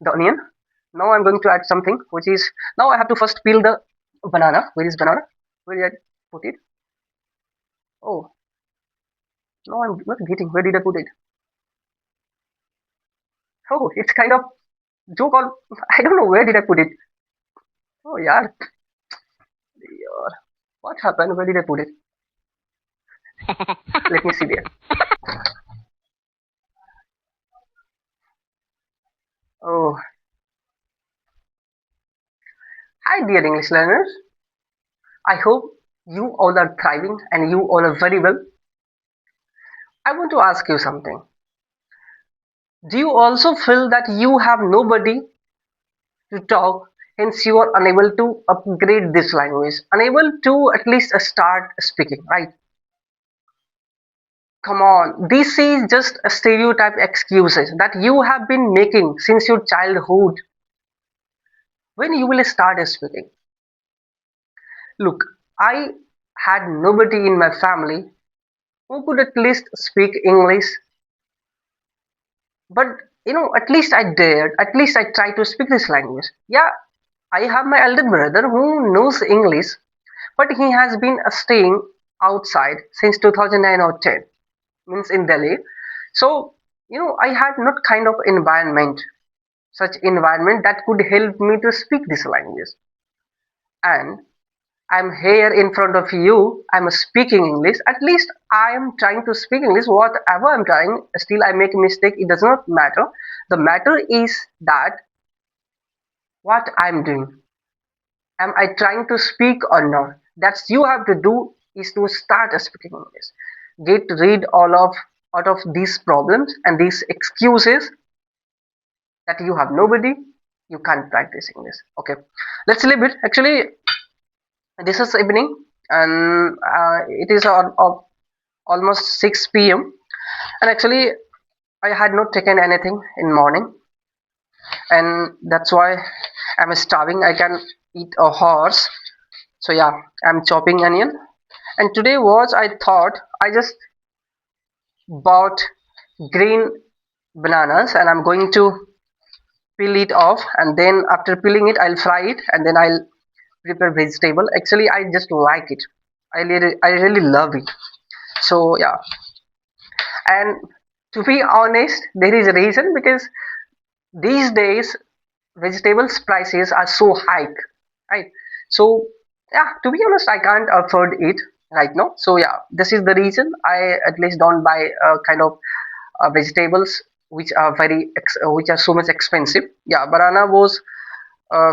the onion. Now I'm going to add something which is, now I have to first peel the banana. Where is banana? Where did I put it? Oh, no, I'm not getting. Where did I put it? Oh, it's kind of joke or I don't know where did I put it. Oh yeah, what happened? Where did I put it? Let me see there. Oh, hi dear English learners. I hope you all are thriving and you all are very well. I want to ask you something. Do you also feel that you have nobody to talk, hence you are unable to upgrade this language, unable to at least start speaking, right? Come on, this is just a stereotype excuses that you have been making since your childhood. When you will start speaking? Look, I had nobody in my family who could at least speak English, but at least I dared, at least I tried to speak this language. Yeah, I have my elder brother who knows English, but he has been staying outside since 2009 or 10, means in Delhi. So, I had not kind of environment, such environment that could help me to speak this language. And I'm here in front of you, I'm speaking English. At least I am trying to speak English. Whatever I'm trying, still I make a mistake. It does not matter. The matter is that what I'm doing. Am I trying to speak or not? That's you have to do is to start speaking English. Get rid all of out of these problems and these excuses that you have nobody, you can't practice English. Okay, let's leave it. Actually, this is evening and it is almost 6 p.m. and actually I had not taken anything in morning and that's why I'm starving. I can eat a horse. So yeah, I'm chopping onion. And today was I thought I just bought green bananas and I'm going to peel it off and then after peeling it I'll fry it and then I'll prepare vegetable. Actually I just like it. I really love it. So yeah, and to be honest, there is a reason because these days vegetables prices are so high, right? So yeah, to be honest, I can't afford it right now. So yeah, this is the reason I at least don't buy kind of vegetables which are which are so much expensive. Yeah, banana was uh,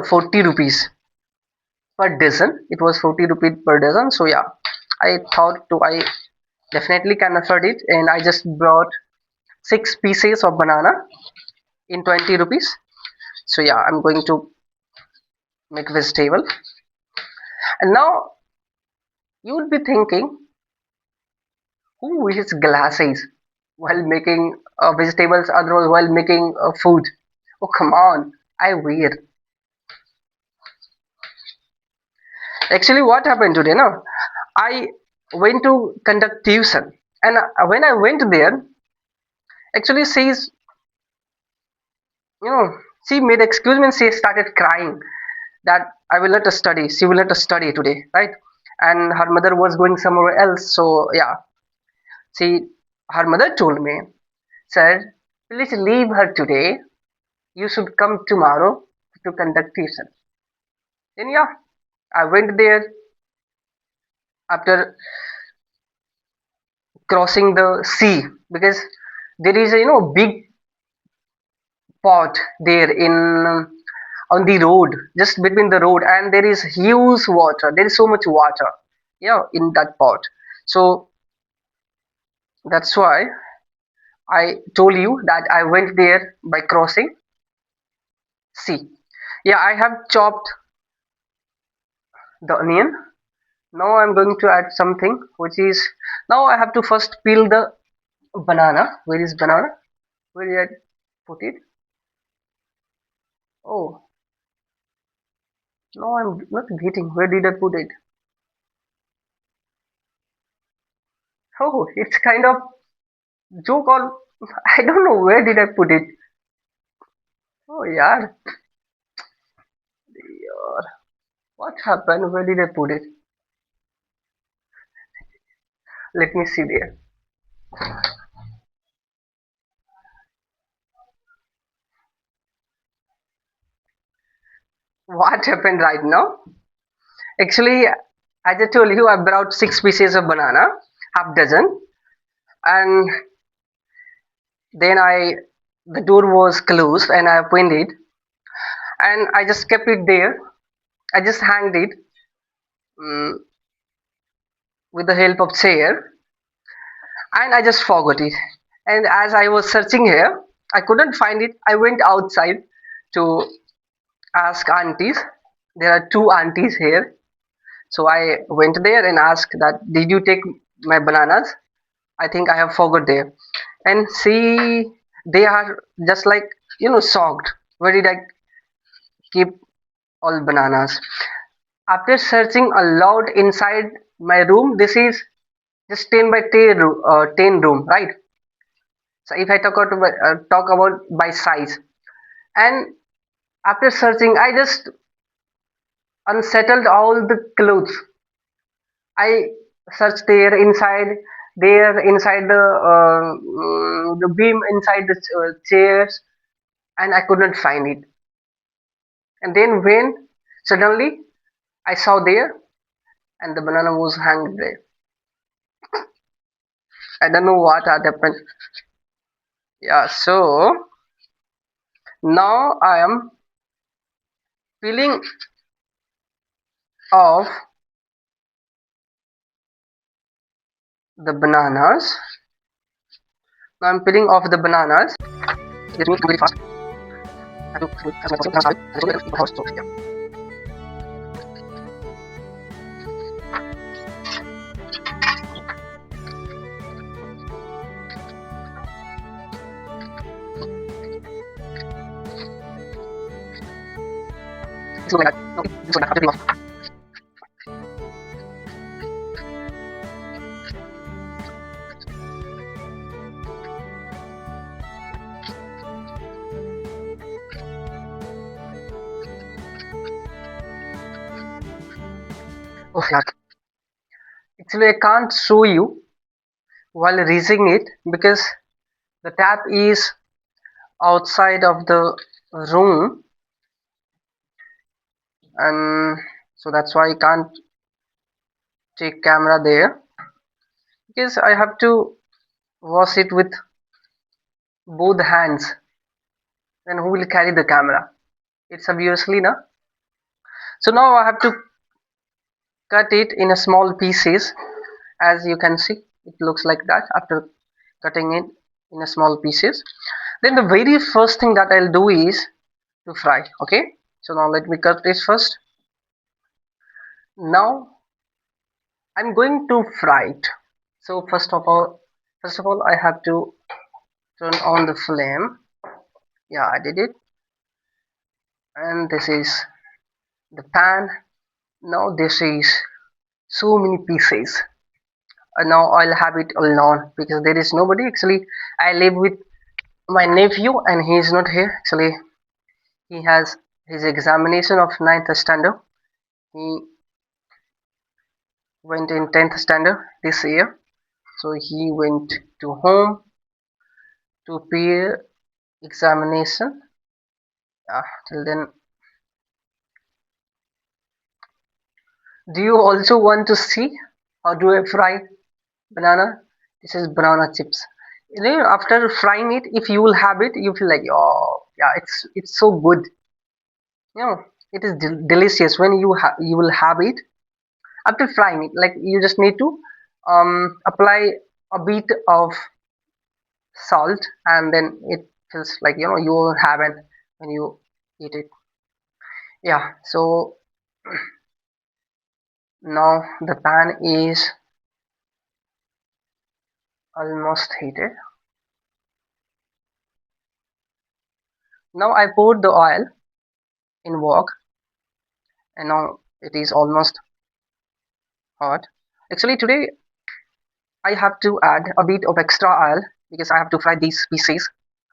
40 rupees per dozen. It was 40 rupees per dozen. So yeah, I thought to I definitely can afford it, and I just brought 6 pieces of banana in 20 rupees. So yeah, I'm going to make vegetable. And now you would be thinking, who uses glasses while making vegetables, otherwise while making food? Oh come on, I wear. Actually, what happened today? No, I went to conduct tuition, and when I went there, actually she's you know she made excuse me. And she started crying that I will not study. She will not study today, right? And her mother was going somewhere else. So yeah, she her mother told me, sir, please leave her today. You should come tomorrow to conduct tuition. Then yeah, I went there after crossing the sea because there is a big pot there in on the road, just between the road, and there is huge water. There is so much water, in that pot. So that's why I told you that I went there by crossing sea. Yeah, I have chopped the onion. Now I'm going to add something which is, now I have to first peel the banana. Where is banana? Where did I put it? Oh, no, I'm not getting. Where did I put it? Oh, it's kind of joke or I don't know where did I put it. Oh yeah, what happened? Where did I put it? Let me see there. What happened right now? Actually, as I told you, I brought 6 pieces of banana, half dozen, and then the door was closed, and I opened it, and I just kept it there. I just hanged it mm, with the help of chair, and I just forgot it. And as I was searching here, I couldn't find it. I went outside to ask aunties. There are two aunties here, so I went there and asked that, "Did you take my bananas? I think I have forgot there." And see, they are just like shocked. Where did I keep all bananas? After searching a lot inside my room, this is just 10 by 10, 10 room, right? So if I talk about by size, and after searching, I just unsettled all the clothes. I searched there inside the beam, inside the chairs, and I could not find it. And then when suddenly I saw there, and the banana was hanged there. I don't know what had happened. Yeah, so now I am peeling off the bananas. Now I'm peeling off the bananas. Let me do it fast. I have to as much as possible. And so first, so yeah. It's like that. Okay, this one I have to peel off. Oh yeah. Actually, I can't show you while raising it because the tap is outside of the room, and so that's why I can't take camera there because I have to wash it with both hands. Then who will carry the camera? It's obviously na. So now I have to cut it in a small pieces. As you can see, it looks like that after cutting it in a small pieces. Then the very first thing that I'll do is to fry. Okay, so now let me cut this first. Now I'm going to fry it. So first of all I have to turn on the flame. Yeah, I did it. And this is the pan. Now this is so many pieces. Now I'll have it alone because there is nobody. Actually, I live with my nephew and he is not here. Actually, he has his examination of ninth standard. He went in 10th standard this year. So he went to home to appear examination. Till then, do you also want to see how do I fry banana? This is banana chips. After frying it, if you will have it, you feel like, oh yeah, it's so good. It is delicious when you will have it after frying it. Like you just need to apply a bit of salt, and then it feels like you will have it when you eat it. Yeah. So now the pan is almost heated. Now I poured the oil in wok, and now it is almost hot. Actually, today I have to add a bit of extra oil because I have to fry these pieces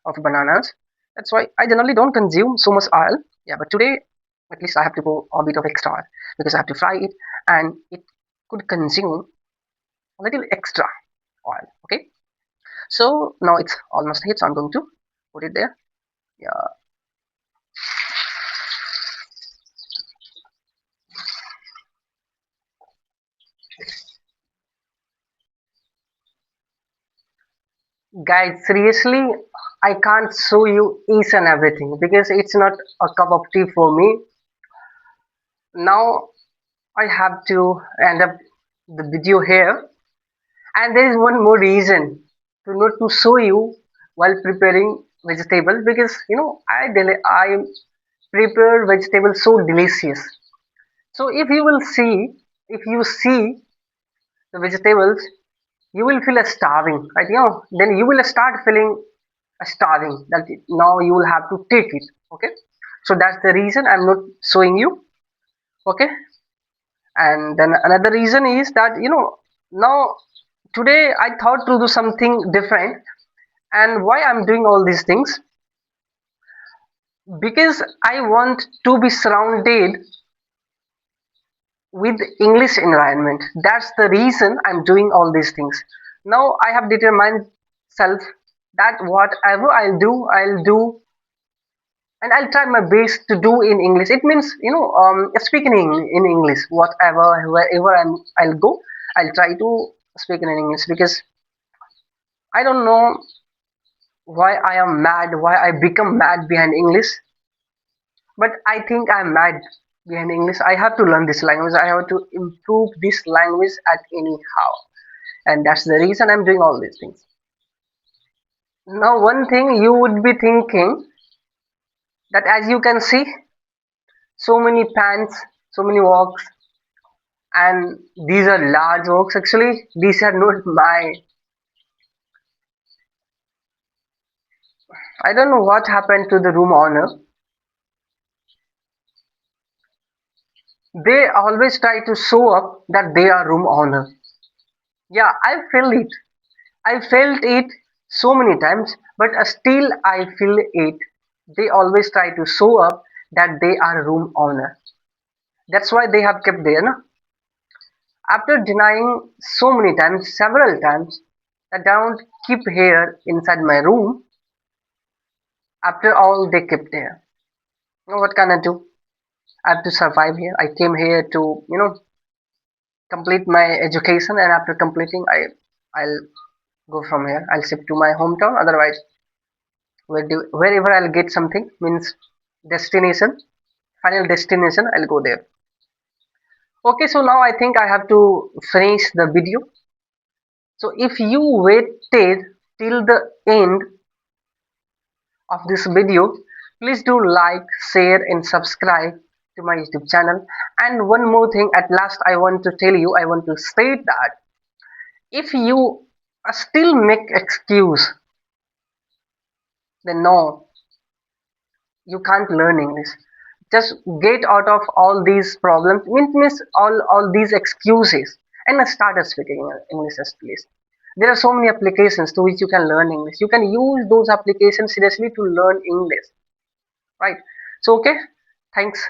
of bananas. That's why I generally don't consume so much oil. Yeah, but today at least I have to go a bit of extra oil because I have to fry it, and it could consume a little extra oil. Okay, so now it's almost hit, so I'm going to put it there. Yeah, guys, seriously, I can't show you each and everything because it's not a cup of tea for me. Now I have to end up the video here, and there is one more reason to not to show you while preparing vegetable, because I prepare vegetables so delicious. So if you see the vegetables, you will feel a starving, right? Then you will start feeling a starving that now you will have to take it. Okay, so that's the reason I'm not showing you. Okay, and then another reason is that now today I thought to do something different, and why I'm doing all these things, because I want to be surrounded with English environment. That's the reason I'm doing all these things. Now I have determined self that whatever I'll do, and I'll try my best to do in English. It means speaking in English. Whatever wherever I'll go, I'll try to speak in English, because I don't know why I am mad, why I become mad behind English, but I think I'm mad behind English. I have to learn this language. I have to improve this language at anyhow, and that's the reason I'm doing all these things. Now, one thing you would be thinking, that as you can see, so many pants, so many walks, and these are large walks. Actually, these are not my. I don't know what happened to the room owner. They always try to show up that they are room owner. Yeah, I feel it. I felt it so many times, but still I feel it. They always try to show up that they are room owner. That's why they have kept there. No? After denying so many times, several times, that I don't keep here inside my room, after all they kept there. What can I do? I have to survive here. I came here to, complete my education, and after completing, I'll go from here. I'll shift to my hometown. Otherwise, wherever I'll get something, means destination, final destination, I'll go there. Okay, so now I think I have to finish the video. So if you waited till the end of this video, please do like, share, and subscribe to my YouTube channel. And one more thing, at last, I want to tell you, I want to state that if you still make excuse, then no, you can't learn English. Just get out of all these problems, means all these excuses, and start speaking English at least. There are so many applications to which you can learn English. You can use those applications seriously to learn English, right? So okay, thanks.